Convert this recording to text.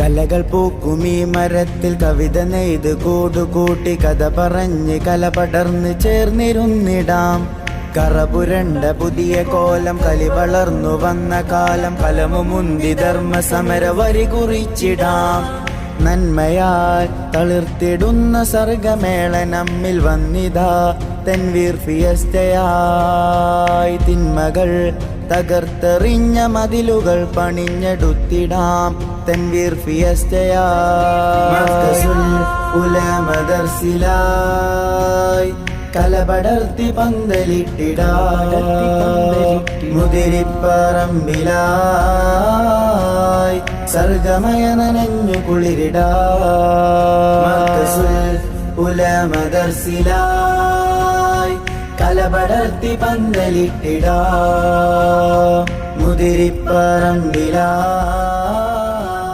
കലകൾ പൂക്കുമീ മരത്തിൽ കവിത നെയ്ത് കൂടുകൂട്ടി കഥ പറഞ്ഞ് കല പടർന്ന് ചേർന്നിരുന്നിടാം. കറപുരണ്ട പുതിയ കോലം കലി വളർന്നു വന്ന കാലം കലമുമുന്തി ധർമ്മ സമര വരി കുറിച്ചിടാം. നന്മയാൽ തളിർത്തിടുന്ന സർഗമേള നമ്മിൽ വന്നിതാ തൻവീർ ഫിയസ്റ്റയായി. തിന്മകൾ തകർത്തെറിഞ്ഞ മതിലുകൾ പണിഞ്ഞെടുത്തിടാം തൻവീർ ഫിയസ്റ്റയായി. ഉലമ ദർസിലായി കലപടർത്തി പന്തലിട്ടിടാം. മുതിരിപ്പറമ്പിലായി സർഗമയ നനഞ്ഞു കുളിരിടാം. ഉലമ ദർസിലായി കലപടർത്തി പന്തലിട്ടിടാം. മുതിരിപ്പറമ്പിലായി